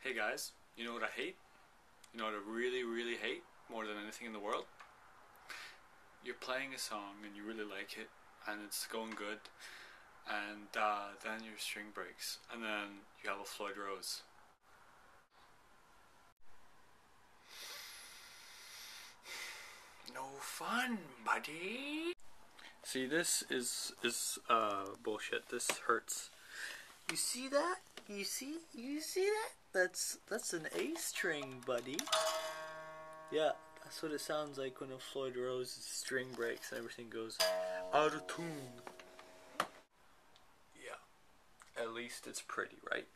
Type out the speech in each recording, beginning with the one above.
Hey guys, you know what I hate? You know what I really hate more than anything in the world? You're playing a song and you really like it and it's going good, and then your string breaks and then you have a Floyd Rose. No fun, buddy. See, this is bullshit. This hurts. You see that? You see that? That's an A string, buddy. Yeah, that's what it sounds like when a Floyd Rose string breaks and everything goes out of tune. Yeah, at least it's pretty, right?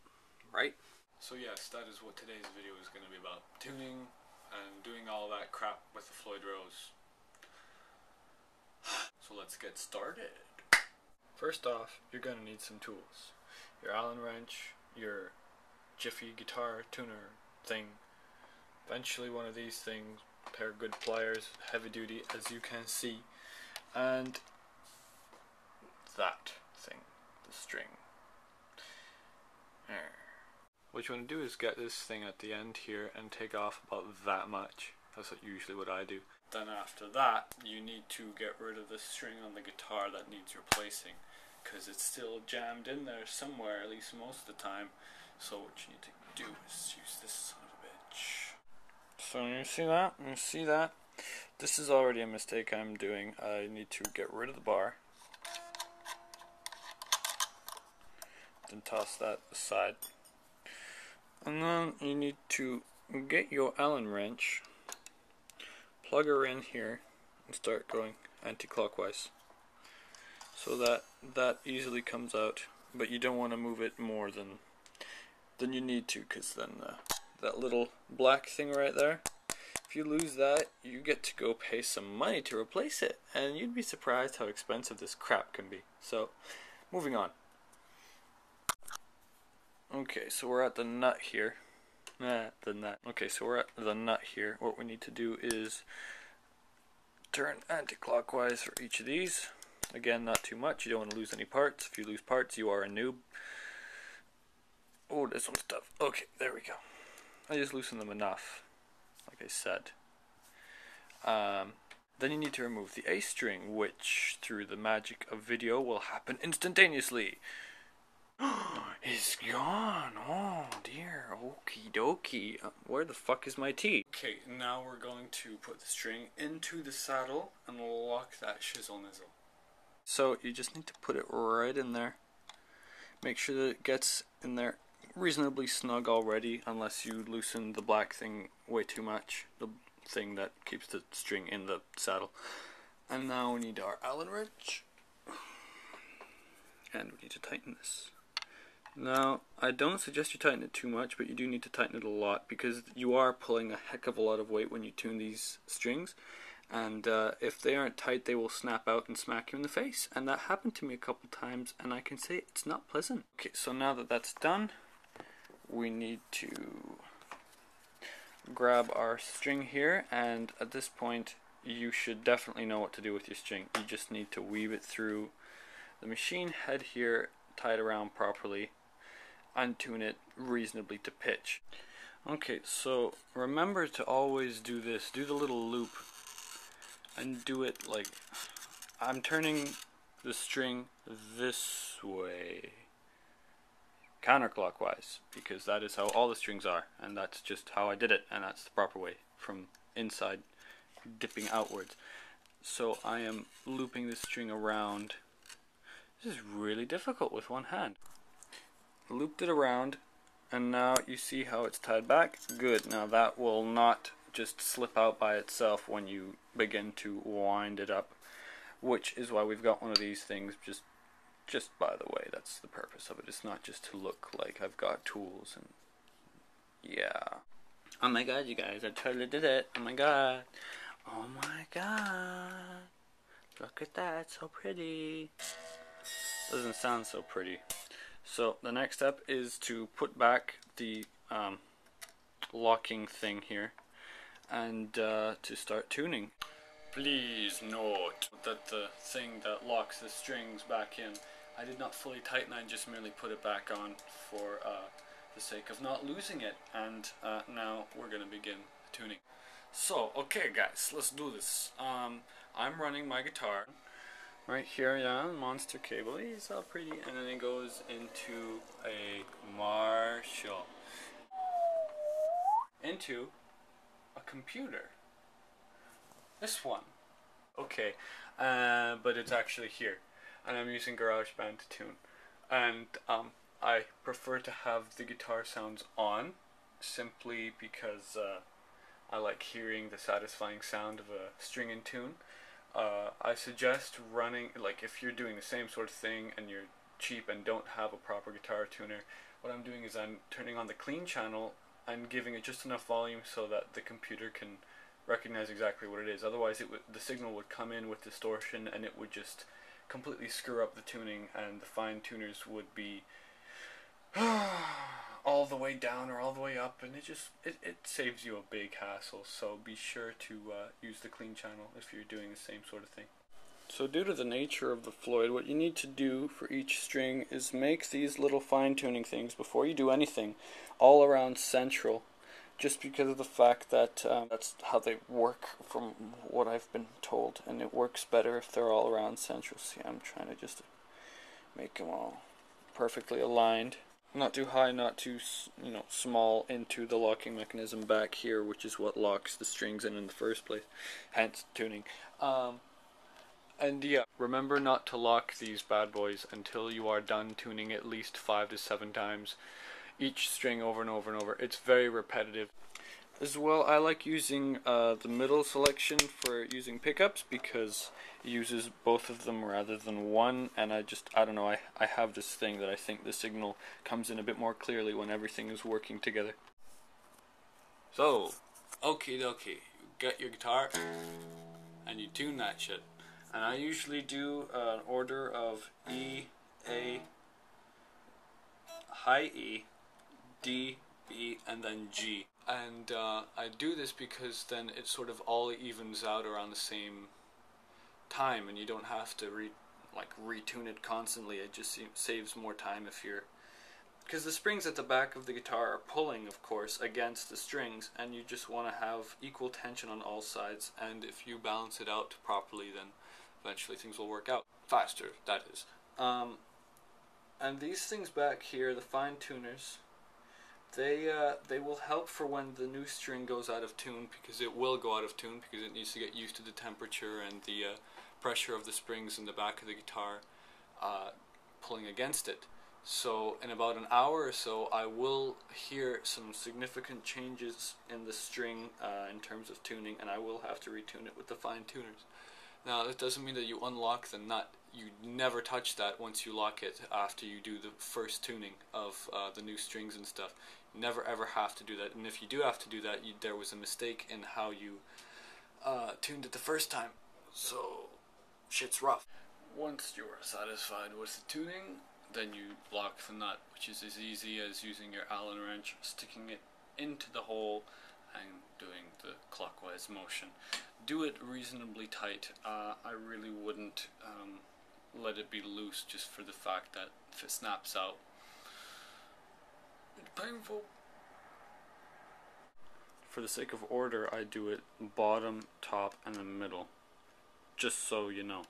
Right? So yes, that is what today's video is going to be about. Tuning and doing all that crap with the Floyd Rose. So let's get started. First off, you're going to need some tools. Your Allen wrench, your Jiffy guitar tuner thing, eventually one of these things, a pair of good pliers, heavy duty as you can see, and that thing, the string. What you want to do is get this thing at the end here and take off about that much. That's usually what I do. Then after that, you need to get rid of the string on the guitar that needs replacing, because it's still jammed in there somewhere, at least most of the time. So what you need to do is use this son of a bitch. So you see that? You see that? This is already a mistake I'm doing. I need to get rid of the bar. Then toss that aside. And then you need to get your Allen wrench, plug her in here, and start going anti-clockwise. So that easily comes out, but you don't want to move it more than you need to, because then that little black thing right there, if you lose that, you get to go pay some money to replace it, and you'd be surprised how expensive this crap can be. So, moving on. Okay, so we're at the nut here. Okay, so we're at the nut here. What we need to do is turn anti-clockwise for each of these. Again, not too much. You don't want to lose any parts. If you lose parts, you are a noob. Oh, this one's tough. Okay, there we go. I just loosened them enough, like I said. Then you need to remove the A string, which, through the magic of video, will happen instantaneously. It's gone. Oh dear. Okie dokie. Where the fuck is my tea? Okay, now we're going to put the string into the saddle and lock that shizzle nizzle. So you just need to put it right in there. Make sure that it gets in there reasonably snug already, unless you loosen the black thing way too much, the thing that keeps the string in the saddle. And now we need our Allen wrench, and we need to tighten this. Now, I don't suggest you tighten it too much, but you do need to tighten it a lot, because you are pulling a heck of a lot of weight when you tune these strings, and if they aren't tight, they will snap out and smack you in the face, and that happened to me a couple times, and I can say it's not pleasant. Okay, so now that that's done, we need to grab our string here, and at this point, you should definitely know what to do with your string. You just need to weave it through the machine head here, tie it around properly, untune it reasonably to pitch. Okay, so remember to always do this. Do the little loop and do it like I'm turning the string this way, counterclockwise, because that is how all the strings are, and that's just how I did it, and that's the proper way, from inside dipping outwards. So I am looping this string around. This is really difficult with one hand. Looped it around, and now you see how it's tied back. Good. Now that will not just slip out by itself when you begin to wind it up, which is why we've got one of these things. Just by the way, that's the purpose of it. It's not just to look like I've got tools, and yeah. Oh my god, you guys, I totally did it. Oh my god. Oh my god. Look at that, so pretty. Doesn't sound so pretty. So the next step is to put back the locking thing here, and to start tuning. Please note that the thing that locks the strings back in, I did not fully tighten, I just merely put it back on for the sake of not losing it. And now we're going to begin tuning. So, okay guys, let's do this. I'm running my guitar right here, yeah, monster cable. He's all pretty, and then it goes into a Marshall, into a computer. This one. Okay, but it's actually here, and I'm using GarageBand to tune. And I prefer to have the guitar sounds on, simply because I like hearing the satisfying sound of a string in tune. I suggest running, like if you're doing the same sort of thing and you're cheap and don't have a proper guitar tuner, what I'm doing is I'm turning on the clean channel and giving it just enough volume so that the computer can recognize exactly what it is. Otherwise the signal would come in with distortion and it would just completely screw up the tuning, and the fine tuners would be all the way down or all the way up, and it saves you a big hassle. So be sure to use the clean channel if you're doing the same sort of thing. So due to the nature of the Floyd, what you need to do for each string is make these little fine-tuning things before you do anything all around central, just because of the fact that that's how they work from what I've been told, and it works better if they're all around central. See, I'm trying to just make them all perfectly aligned. Not too high, not too small into the locking mechanism back here, which is what locks the strings in the first place, hence tuning. And yeah, remember not to lock these bad boys until you are done tuning at least 5 to 7 times each string over and over and over. It's very repetitive. As well, I like using the middle selection for using pickups because it uses both of them rather than one, and I don't know, I have this thing that I think the signal comes in a bit more clearly when everything is working together. So, okie dokie, you get your guitar and you tune that shit. And I usually do an order of E, A, high E, D, B, and then G. And I do this because then it sort of all evens out around the same time, and you don't have to retune it constantly. It just saves more time if you're, because the springs at the back of the guitar are pulling, of course, against the strings, and you just want to have equal tension on all sides. And if you balance it out properly, then eventually things will work out faster. That is. And these things back here, the fine tuners, they will help for when the new string goes out of tune, because it will go out of tune because it needs to get used to the temperature and the pressure of the springs in the back of the guitar pulling against it. So in about an hour or so I will hear some significant changes in the string in terms of tuning, and I will have to retune it with the fine tuners. Now that doesn't mean that you unlock the nut. You never touch that once you lock it after you do the first tuning of the new strings and stuff. You never ever have to do that, and if you do have to do that, there was a mistake in how you tuned it the first time. So shit's rough. Once you are satisfied with the tuning, then you lock the nut, which is as easy as using your Allen wrench, sticking it into the hole and doing the clockwise motion. Do it reasonably tight. I really wouldn't let it be loose, just for the fact that if it snaps out, it's painful. For the sake of order, I do it bottom, top, and the middle, just so you know.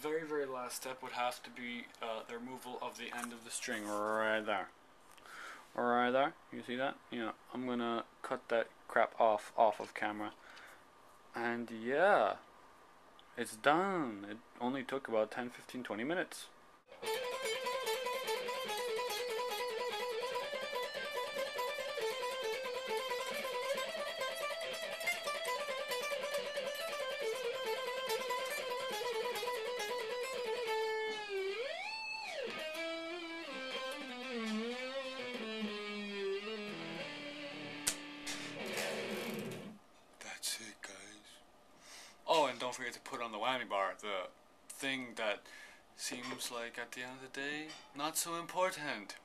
Very, very last step would have to be the removal of the end of the string right there. Right there, you see that? Yeah, I'm gonna cut that crap off of camera. And yeah, it's done. It only took about 10, 15, 20 minutes. Oh, and don't forget to put on the whammy bar, the thing that seems like at the end of the day, not so important.